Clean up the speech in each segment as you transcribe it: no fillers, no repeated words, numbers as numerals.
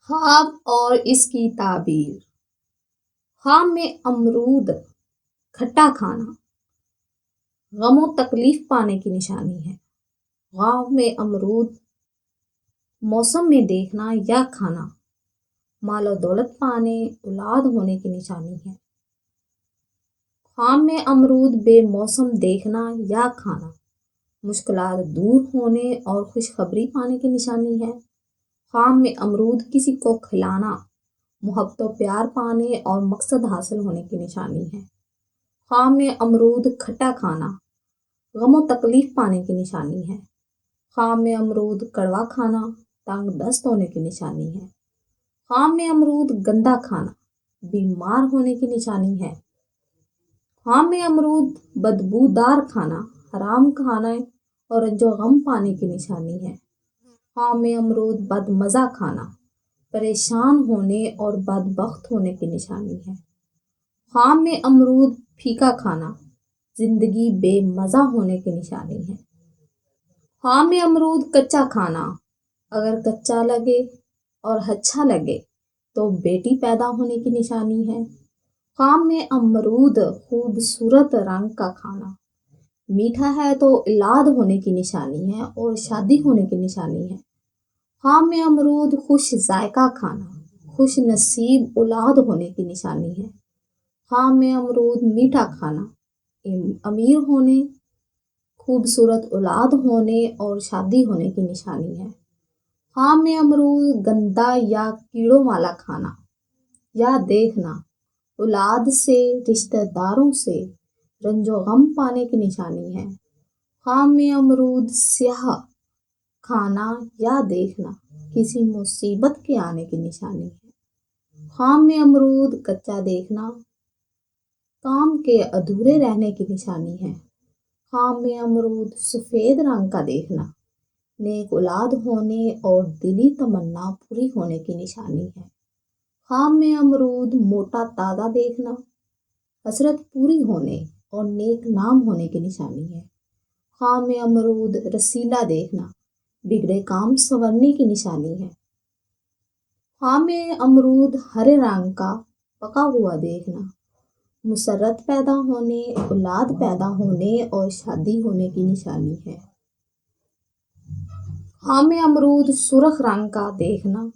خواب اور اس کی تعبیر۔ خواب میں امرود کھٹا کھانا غم و تکلیف پانے کی نشانی ہے۔ خواب میں امرود موسم میں دیکھنا یا کھانا مال و دولت پانے، اولاد ہونے کی نشانی ہے۔ خواب میں امرود بے موسم دیکھنا یا کھانا مشکلات دور ہونے اور خوشخبری پانے کی نشانی ہے۔ خواب میں امرود کسی کو کھلانا محبت و پیار پانے اور مقصد حاصل ہونے کی نشانی ہے۔ خواب میں امرود کھٹا کھانا غم و تکلیف پانے کی نشانی ہے۔ خواب میں امرود کڑوا کھانا تنگ دست ہونے کی نشانی ہے۔ خواب میں امرود گندا کھانا بیمار ہونے کی نشانی ہے۔ خواب میں امرود بدبودار کھانا حرام کھانا اور رنج و غم پانے کی نشانی ہے۔ خواب میں امرود بد مزہ کھانا پریشان ہونے اور بدبخت ہونے کی نشانی ہے۔ خواب میں امرود پھیکا کھانا زندگی بے مزہ ہونے کی نشانی ہے۔ خواب میں امرود کچا کھانا اگر کچا لگے اور اچھا لگے تو بیٹی پیدا ہونے کی نشانی ہے۔ خواب میں امرود خوبصورت رنگ کا کھانا میٹھا ہے تو اولاد ہونے کی نشانی ہے اور شادی ہونے کی نشانی ہے۔ خواب میں امرود خوش ذائقہ کھانا خوش نصیب اولاد ہونے کی نشانی ہے۔ خواب میں امرود میٹھا کھانا امیر ہونے، خوبصورت اولاد ہونے اور شادی ہونے کی نشانی ہے۔ خواب میں امرود گندا یا کیڑوں والا کھانا یا دیکھنا اولاد سے، رشتہ داروں سے رنج و غم پانے کی نشانی ہے۔ خواب میں امرود سیاہ کھانا یا دیکھنا کسی مصیبت کے آنے کی نشانی ہے۔ خواب میں امرود کچا دیکھنا کام کے ادھورے رہنے کی نشانی ہے۔ خواب میں امرود سفید رنگ کا دیکھنا نیک اولاد ہونے اور دلی تمنا پوری ہونے کی نشانی ہے۔ خواب میں امرود موٹا تازہ دیکھنا حسرت پوری ہونے اور نیک نام ہونے کی نشانی ہے۔ خواب میں امرود رسیلا دیکھنا بگڑے کام سنورنے کی نشانی ہے۔ خواب میں امرود ہرے رنگ کا پکا ہوا دیکھنا مسرت پیدا ہونے، اولاد پیدا ہونے اور شادی ہونے کی نشانی ہے۔ خواب میں امرود سرخ رنگ کا دیکھنا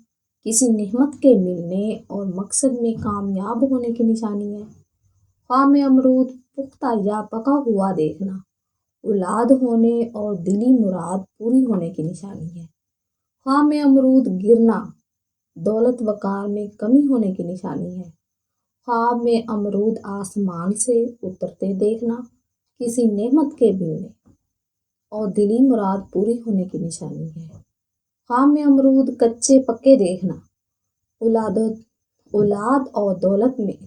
کسی نعمت کے ملنے اور مقصد میں کامیاب ہونے کی نشانی ہے۔ خواب میں امرود پختہ یا پکا ہوا دیکھنا اولاد ہونے اور دلی مراد پوری ہونے کی نشانی ہے۔ خواب میں امرود گرنا دولت وقار میں کمی ہونے کی نشانی ہے۔ خواب میں امرود آسمان سے اترتے دیکھنا کسی نعمت کے ملنے اور دلی مراد پوری ہونے کی نشانی ہے۔ خواب میں امرود کچے پکے دیکھنا اولاد اور دولت میں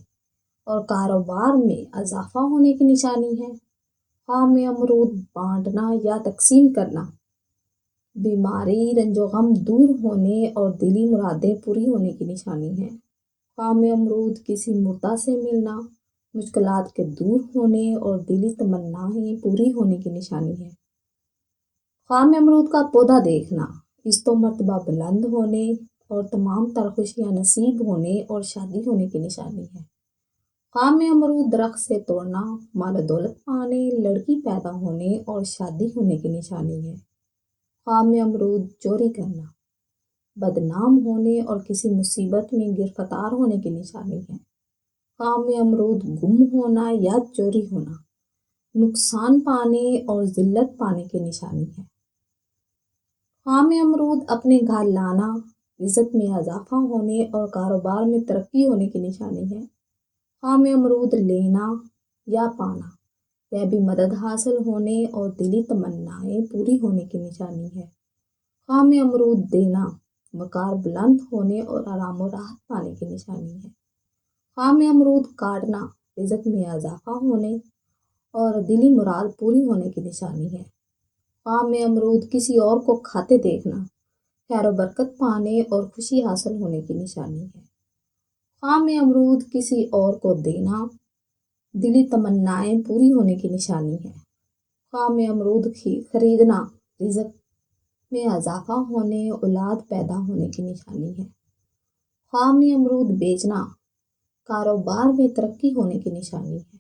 اور کاروبار میں اضافہ ہونے کی نشانی ہے۔ خواب میں امرود بانٹنا یا تقسیم کرنا بیماری، رنج و غم دور ہونے اور دلی مرادیں پوری ہونے کی نشانی ہے۔ خواب میں امرود کسی مردہ سے ملنا مشکلات کے دور ہونے اور دلی تمنائیں پوری ہونے کی نشانی ہے۔ خواب میں امرود کا پودا دیکھنا عزت و مرتبہ بلند ہونے اور تمام تر خوشیاں نصیب ہونے اور شادی ہونے کی نشانی ہے۔ خواب میں امرود درخت سے توڑنا مال و دولت پانے، لڑکی پیدا ہونے اور شادی ہونے کی نشانی ہے۔ خواب میں امرود چوری کرنا بدنام ہونے اور کسی مصیبت میں گرفتار ہونے کی نشانی ہے۔ خواب میں امرود گم ہونا یا چوری ہونا نقصان پانے اور ذلت پانے کی نشانی ہے۔ خواب میں امرود اپنے گھر لانا رزق میں اضافہ ہونے اور کاروبار میں ترقی ہونے کی نشانی ہے۔ خواب میں امرود لینا یا پانا یہ بھی مدد حاصل ہونے اور دلی تمنائیں پوری ہونے کی نشانی ہے۔ خواب میں امرود دینا وقار بلند ہونے اور آرام و راحت پانے کی نشانی ہے۔ خواب میں امرود کاٹنا رزق میں اضافہ ہونے اور دلی مراد پوری ہونے کی نشانی ہے۔ خواب میں امرود کسی اور کو کھاتے دیکھنا خیر و برکت پانے اور خوشی حاصل ہونے کی نشانی ہے۔ خواب میں امرود کسی اور کو دینا دلی تمنائیں پوری ہونے کی نشانی ہے۔ خواب میں امرود خریدنا رزق میں اضافہ ہونے، اولاد پیدا ہونے کی نشانی ہے۔ خام میں امرود بیچنا کاروبار میں ترقی ہونے کی نشانی ہے۔